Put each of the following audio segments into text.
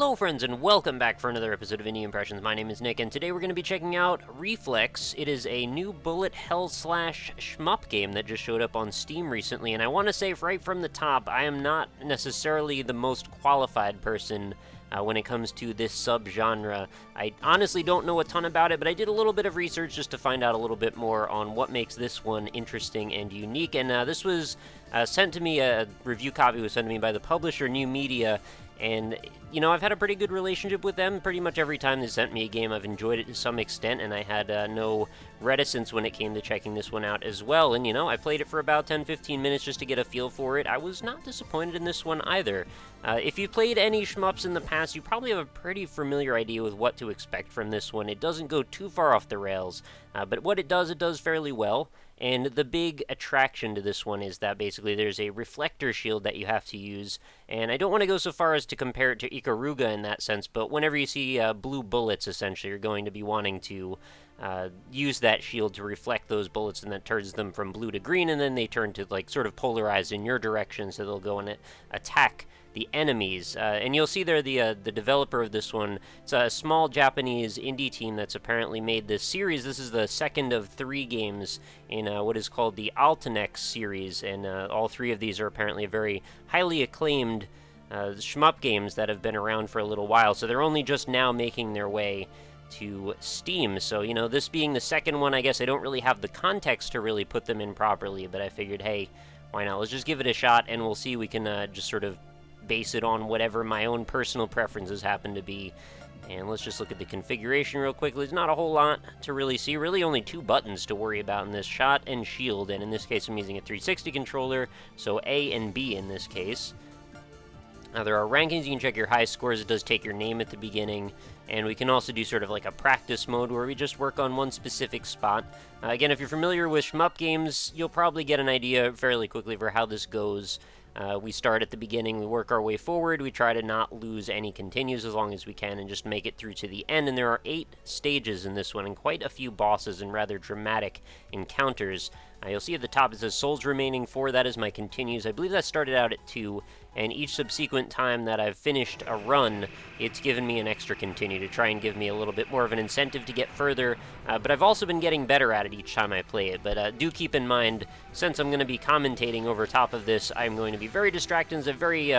Hello friends and welcome back for another episode of Indie Impressions. My name is Nick and today we're going to be checking out RefleX. It is a new bullet hell slash shmup game that just showed up on Steam recently, and I want to say right from the top, I am not necessarily the most qualified person when it comes to this subgenre. I honestly don't know a ton about it, but I did a little bit of research just to find out a little bit more on what makes this one interesting and unique, and this was sent to me, a review copy was sent to me by the publisher New Media. And, you know, I've had a pretty good relationship with them. Pretty much every time they sent me a game, I've enjoyed it to some extent, and I had no reticence when it came to checking this one out as well. And, you know, I played it for about 10-15 minutes just to get a feel for it. I was not disappointed in this one either. If you've played any shmups in the past, you probably have a pretty familiar idea with what to expect from this one. It doesn't go too far off the rails, but what it does fairly well. And the big attraction to this one is that basically there's a reflector shield that you have to use, and I don't want to go so far as to compare it to Ikaruga in that sense, but whenever you see blue bullets, essentially, you're going to be wanting to use that shield to reflect those bullets, and that turns them from blue to green, and then they turn to, like, sort of polarized in your direction, so they'll go and attack the enemies. And you'll see there the developer of this one. It's a small Japanese indie team that's apparently made this series. This is the second of 3 games in what is called the Altenex series, and all 3 of these are apparently very highly acclaimed shmup games that have been around for a little while, so they're only just now making their way to Steam. So, you know, this being the second one, I guess I don't really have the context to really put them in properly, but I figured, hey, why not? Let's just give it a shot, and we'll see. We can just sort of base it on whatever my own personal preferences happen to be. And let's just look at the configuration real quickly. There's not a whole lot to really see. Really only 2 buttons to worry about in this: shot and shield. And in this case, I'm using a 360 controller, so A and B in this case. Now, there are rankings. You can check your high scores. It does take your name at the beginning. And we can also do sort of like a practice mode where we just work on one specific spot. Again, if you're familiar with shmup games, you'll probably get an idea fairly quickly for how this goes. We start at the beginning, we work our way forward, we try to not lose any continues as long as we can and just make it through to the end. And there are 8 stages in this one and quite a few bosses and rather dramatic encounters. You'll see at the top it says souls remaining 4, that is my continues. I believe that started out at 2, and each subsequent time that I've finished a run, it's given me an extra continue to try and give me a little bit more of an incentive to get further, but I've also been getting better at it each time I play it. But do keep in mind, since I'm going to be commentating over top of this, I'm going to be very distracted. It's a very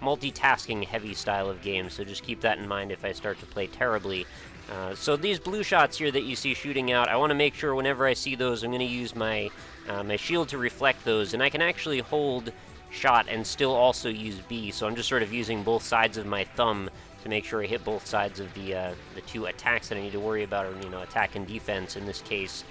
multitasking heavy style of game, so just keep that in mind if I start to play terribly. So these blue shots here that you see shooting out, I want to make sure whenever I see those, I'm going to use my my shield to reflect those, and I can actually hold shot and still also use B, so I'm just sort of using both sides of my thumb to make sure I hit both sides of the 2 attacks that I need to worry about, or, you know, attack and defense in this case.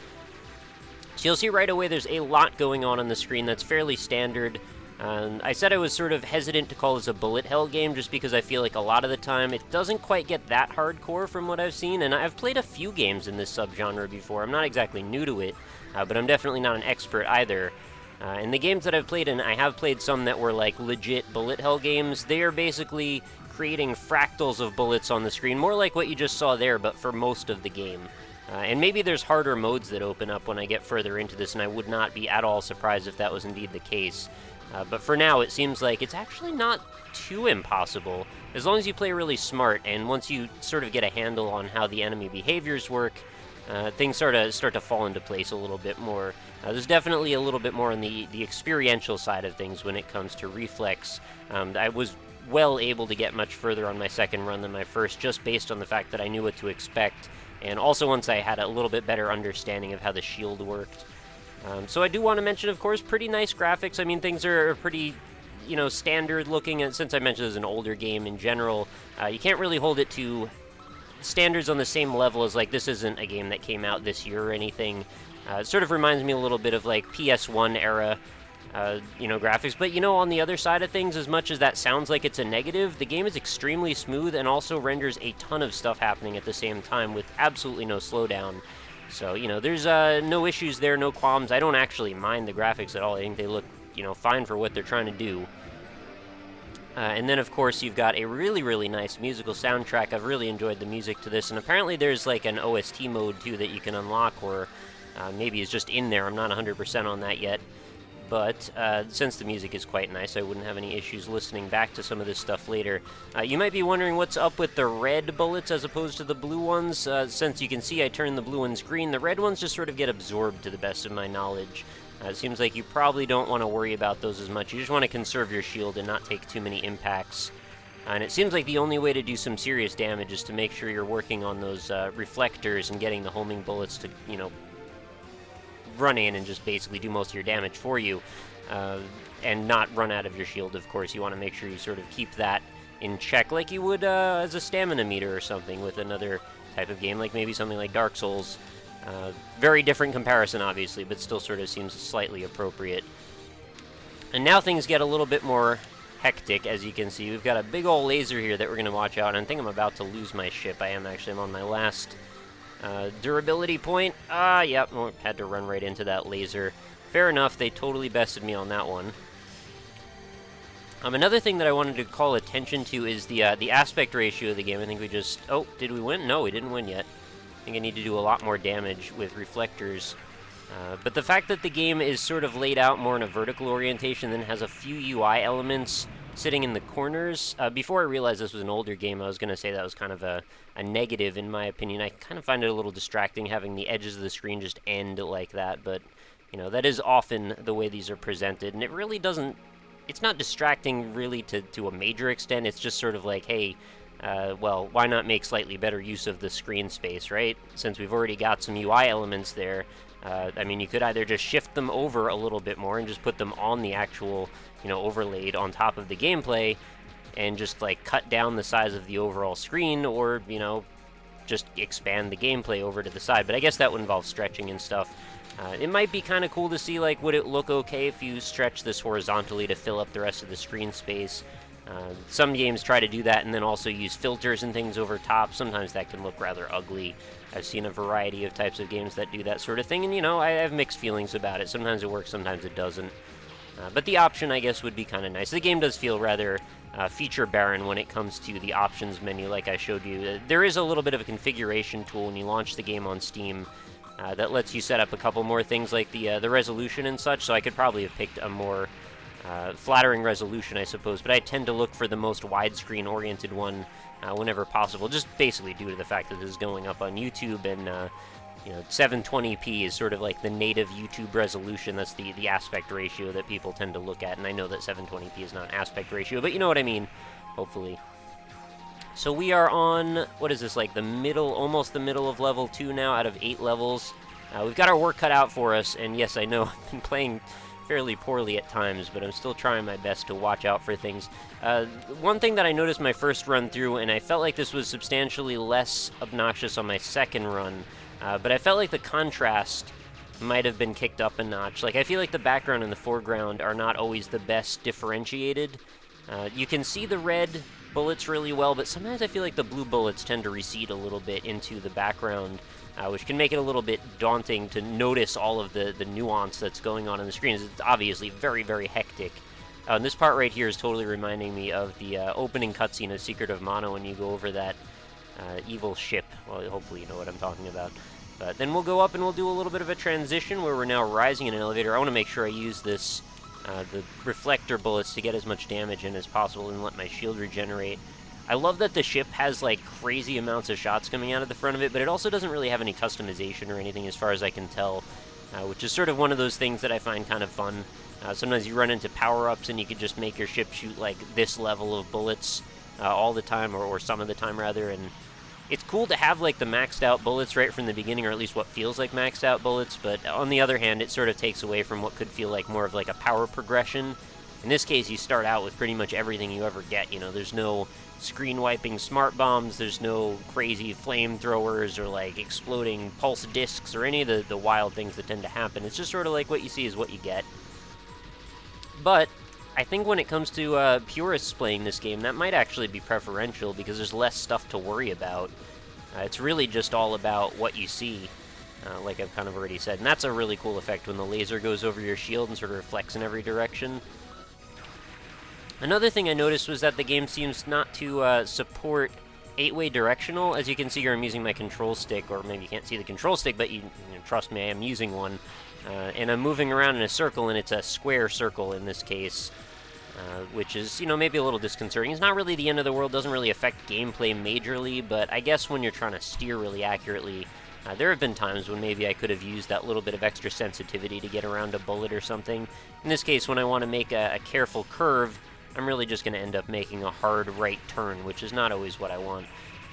So you'll see right away there's a lot going on the screen that's fairly standard. I said I was sort of hesitant to call this a bullet hell game just because I feel like a lot of the time it doesn't quite get that hardcore from what I've seen, and I've played a few games in this subgenre before. I'm not exactly new to it, but I'm definitely not an expert either. And the games that I've played, and I have played some that were like legit bullet hell games, they are basically creating fractals of bullets on the screen, more like what you just saw there, but for most of the game. And maybe there's harder modes that open up when I get further into this, and I would not be at all surprised if that was indeed the case. But for now, it seems like it's actually not too impossible, as long as you play really smart, and once you sort of get a handle on how the enemy behaviors work, things start to fall into place a little bit more. There's definitely a little bit more on the experiential side of things when it comes to Reflex. I was well able to get much further on my second run than my first, just based on the fact that I knew what to expect, and also once I had a little bit better understanding of how the shield worked. So I do want to mention, of course, pretty nice graphics. I mean, things are pretty, you know, standard looking, and since I mentioned it's an older game in general, you can't really hold it to standards on the same level as, like, this isn't a game that came out this year or anything. It sort of reminds me a little bit of, like, PS1 era, you know, graphics. But, you know, on the other side of things, as much as that sounds like it's a negative, the game is extremely smooth and also renders a ton of stuff happening at the same time with absolutely no slowdown. So, you know, there's no issues there, no qualms. I don't actually mind the graphics at all. I think they look, you know, fine for what they're trying to do. And then, of course, you've got a really, really nice musical soundtrack. I've really enjoyed the music to this, and apparently there's, like, an OST mode, too, that you can unlock, or maybe it's just in there. I'm not 100% on that yet. but since the music is quite nice, I wouldn't have any issues listening back to some of this stuff later. You might be wondering what's up with the red bullets as opposed to the blue ones. Since you can see I turned the blue ones green, the red ones just sort of get absorbed to the best of my knowledge. It seems like you probably don't want to worry about those as much. You just want to conserve your shield and not take too many impacts. And it seems like the only way to do some serious damage is to make sure you're working on those reflectors and getting the homing bullets to, you know, run in and just basically do most of your damage for you. And not run out of your shield, of course. You want to make sure you sort of keep that in check like you would as a stamina meter or something with another type of game, like maybe something like Dark Souls. Very different comparison, obviously, but still sort of seems slightly appropriate. And now things get a little bit more hectic, as you can see. We've got a big old laser here that we're going to watch out, and I think I'm about to lose my ship. I'm on my last durability point. Yep, had to run right into that laser. Fair enough, they totally bested me on that one. Another thing that I wanted to call attention to is the aspect ratio of the game. I think we just... Oh, did we win? No, we didn't win yet. I think I need to do a lot more damage with reflectors. But the fact that the game is sort of laid out more in a vertical orientation, then has a few UI elements sitting in the corners. Before I realized this was an older game, I was going to say that was kind of a negative in my opinion. I kind of find it a little distracting having the edges of the screen just end like that, but you know, that is often the way these are presented, and it really doesn't... It's not distracting really to a major extent. It's just sort of like, hey, well, why not make slightly better use of the screen space, right? Since we've already got some UI elements there, I mean, you could either just shift them over a little bit more and just put them on the actual, you know, overlaid on top of the gameplay and just, like, cut down the size of the overall screen, or, you know, just expand the gameplay over to the side. But I guess that would involve stretching and stuff. It might be kind of cool to see, like, would it look okay if you stretch this horizontally to fill up the rest of the screen space? Some games try to do that and then also use filters and things over top. Sometimes that can look rather ugly. I've seen a variety of types of games that do that sort of thing, and, you know, I have mixed feelings about it. Sometimes it works, sometimes it doesn't. But the option, I guess, would be kind of nice. The game does feel rather feature barren when it comes to the options menu, like I showed you. There is a little bit of a configuration tool when you launch the game on Steam that lets you set up a couple more things like the resolution and such, so I could probably have picked a more flattering resolution, I suppose, but I tend to look for the most widescreen oriented one whenever possible, just basically due to the fact that this is going up on YouTube, and you know, 720p is sort of like the native YouTube resolution. That's the aspect ratio that people tend to look at, and I know that 720p is not an aspect ratio, but you know what I mean, hopefully. So we are on, what is this, like the middle, almost the middle of level 2 now, out of 8 levels. We've got our work cut out for us, and yes, I know I've been playing fairly poorly at times, but I'm still trying my best to watch out for things. One thing that I noticed my first run through, and I felt like this was substantially less obnoxious on my second run, but I felt like the contrast might have been kicked up a notch. Like, I feel like the background and the foreground are not always the best differentiated. You can see the red bullets really well, but sometimes I feel like the blue bullets tend to recede a little bit into the background, which can make it a little bit daunting to notice all of the nuance that's going on the screen. It's obviously very, very hectic. And this part right here is totally reminding me of the opening cutscene of Secret of Mana when you go over that evil ship. Well, hopefully you know what I'm talking about. But then we'll go up and we'll do a little bit of a transition where we're now rising in an elevator. I want to make sure I use this, the reflector bullets to get as much damage in as possible and let my shield regenerate. I love that the ship has, like, crazy amounts of shots coming out of the front of it, but it also doesn't really have any customization or anything as far as I can tell, which is sort of one of those things that I find kind of fun. Sometimes you run into power-ups and you can just make your ship shoot, like, this level of bullets all the time, or some of the time, rather, and it's cool to have, like, the maxed-out bullets right from the beginning, or at least what feels like maxed-out bullets, but on the other hand, it sort of takes away from what could feel like more of, like, a power progression. In this case, you start out with pretty much everything you ever get, you know, there's no screen-wiping smart bombs, there's no crazy flamethrowers or, like, exploding pulse discs or any of the wild things that tend to happen. It's just sort of like what you see is what you get. But I think when it comes to purists playing this game, that might actually be preferential because there's less stuff to worry about. It's really just all about what you see, like I've kind of already said. And that's a really cool effect when the laser goes over your shield and sort of reflects in every direction. Another thing I noticed was that the game seems not to support 8-way directional. As you can see here, I'm using my control stick, or maybe you can't see the control stick, but you know, trust me, I am using one. and I'm moving around in a circle, and it's a square circle in this case, which is, maybe a little disconcerting. It's not really the end of the world, doesn't really affect gameplay majorly, but I guess when you're trying to steer really accurately, there have been times when maybe I could have used that little bit of extra sensitivity to get around a bullet or something. In this case, when I want to make a careful curve, I'm really just going to end up making a hard right turn, which is not always what I want.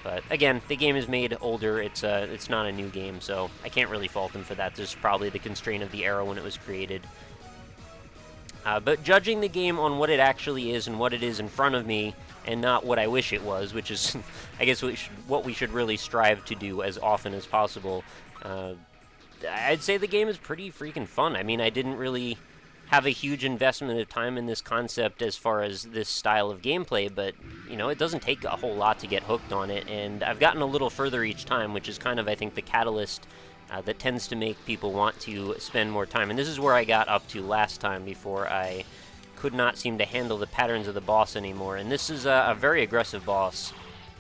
But again, the game is made older. It's not a new game, so I can't really fault them for that. This is probably the constraint of the era when it was created. But judging the game on what it actually is and what it is in front of me, and not what I wish it was, which is, I guess, what we should really strive to do as often as possible, I'd say the game is pretty freaking fun. I mean, I didn't really have a huge investment of time in this concept as far as this style of gameplay, but, it doesn't take a whole lot to get hooked on it, and I've gotten a little further each time, which is kind of, I think, the catalyst that tends to make people want to spend more time. And this is where I got up to last time before I could not seem to handle the patterns of the boss anymore. And this is a very aggressive boss,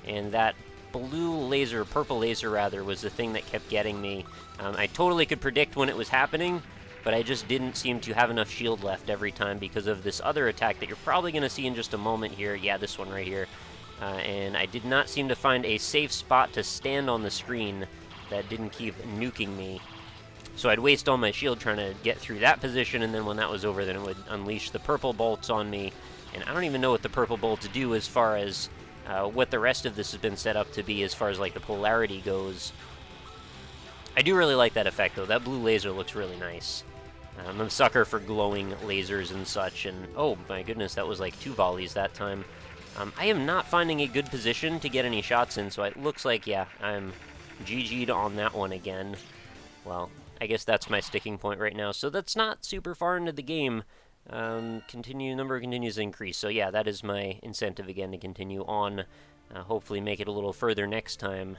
and that purple laser rather, was the thing that kept getting me. I totally could predict when it was happening, but I just didn't seem to have enough shield left every time because of this other attack that you're probably going to see in just a moment here. Yeah, this one right here. And I did not seem to find a safe spot to stand on the screen that didn't keep nuking me. So I'd waste all my shield trying to get through that position, and then when that was over, then it would unleash the purple bolts on me. And I don't even know what the purple bolts do as far as what the rest of this has been set up to be as far as like the polarity goes. I do really like that effect though. That blue laser looks really nice. I'm a sucker for glowing lasers and such, and oh my goodness, that was like 2 volleys that time. I am not finding a good position to get any shots in, so it looks like, yeah, I'm GG'd on that one again. Well, I guess that's my sticking point right now, so that's not super far into the game. Number continues to increase, so yeah, that is my incentive again to continue on. Hopefully make it a little further next time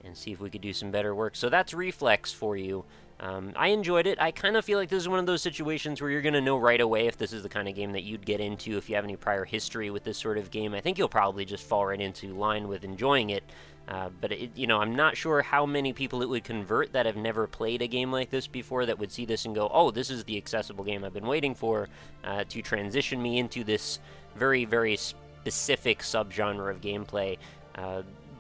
and see if we could do some better work. So that's RefleX for you. I enjoyed it. I kind of feel like this is one of those situations where you're going to know right away if this is the kind of game that you'd get into if you have any prior history with this sort of game. I think you'll probably just fall right into line with enjoying it. But I'm not sure how many people it would convert that have never played a game like this before that would see this and go, oh, this is the accessible game I've been waiting for to transition me into this very, very specific subgenre of gameplay.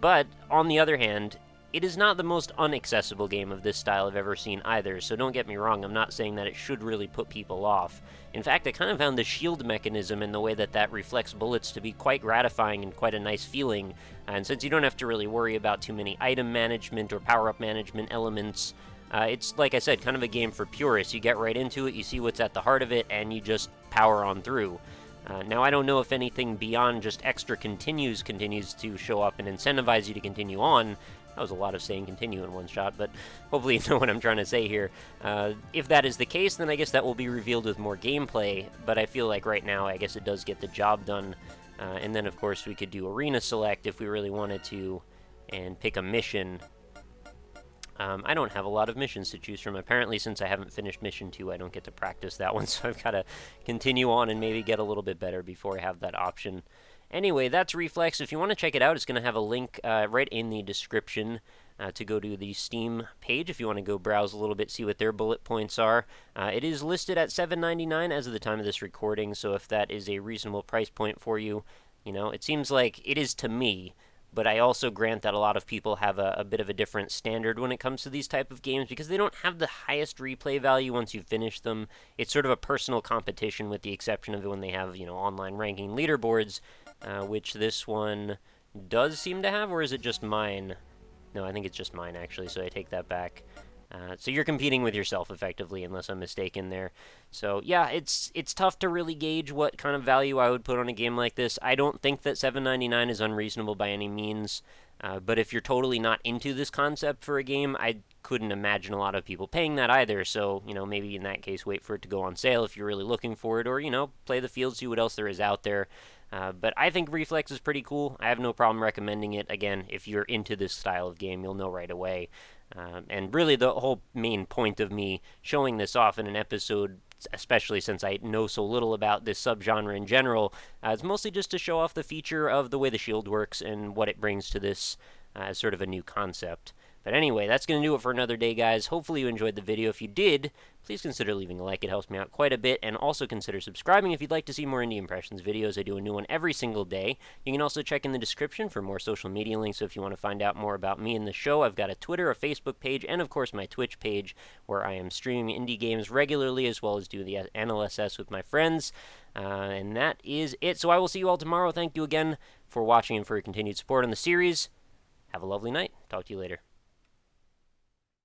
But on the other hand, it is not the most unaccessible game of this style I've ever seen either, so don't get me wrong, I'm not saying that it should really put people off. In fact, I kind of found the shield mechanism and the way that reflects bullets to be quite gratifying and quite a nice feeling, and since you don't have to really worry about too many item management or power-up management elements, it's, like I said, kind of a game for purists. You get right into it, you see what's at the heart of it, and you just power on through. Now, I don't know if anything beyond just extra continues to show up and incentivize you to continue on. That was a lot of saying continue in one shot, but hopefully you know what I'm trying to say here. If that is the case, then I guess that will be revealed with more gameplay, but I feel like right now, I guess it does get the job done. And then, of course, we could do arena select if we really wanted to, and pick a mission. I don't have a lot of missions to choose from. Apparently, since I haven't finished mission 2, I don't get to practice that one, so I've got to continue on and maybe get a little bit better before I have that option. Anyway, that's RefleX. If you want to check it out, it's going to have a link right in the description to go to the Steam page if you want to go browse a little bit, see what their bullet points are. It is listed at $7.99 as of the time of this recording, so if that is a reasonable price point for you, it seems like it is to me. But I also grant that a lot of people have a bit of a different standard when it comes to these type of games because they don't have the highest replay value once you've finished them. It's sort of a personal competition with the exception of when they have, online ranking leaderboards, which this one does seem to have, or is it just mine? No, I think it's just mine, actually, so I take that back. So you're competing with yourself, effectively, unless I'm mistaken there. So, yeah, it's tough to really gauge what kind of value I would put on a game like this. I don't think that $7.99 is unreasonable by any means, but if you're totally not into this concept for a game, I couldn't imagine a lot of people paying that either. So, maybe in that case, wait for it to go on sale if you're really looking for it, or, play the field, see what else there is out there. But I think RefleX is pretty cool. I have no problem recommending it. Again, if you're into this style of game, you'll know right away. And really the whole main point of me showing this off in an episode, especially since I know so little about this subgenre in general, is mostly just to show off the feature of the way the shield works and what it brings to this as sort of a new concept. But anyway, that's going to do it for another day, guys. Hopefully you enjoyed the video. If you did, please consider leaving a like. It helps me out quite a bit. And also consider subscribing if you'd like to see more indie impressions videos. I do a new one every single day. You can also check in the description for more social media links. So if you want to find out more about me and the show, I've got a Twitter, a Facebook page, and of course my Twitch page, where I am streaming indie games regularly, as well as do the NLSS with my friends. And that is it. So I will see you all tomorrow. Thank you again for watching and for your continued support on the series. Have a lovely night. Talk to you later.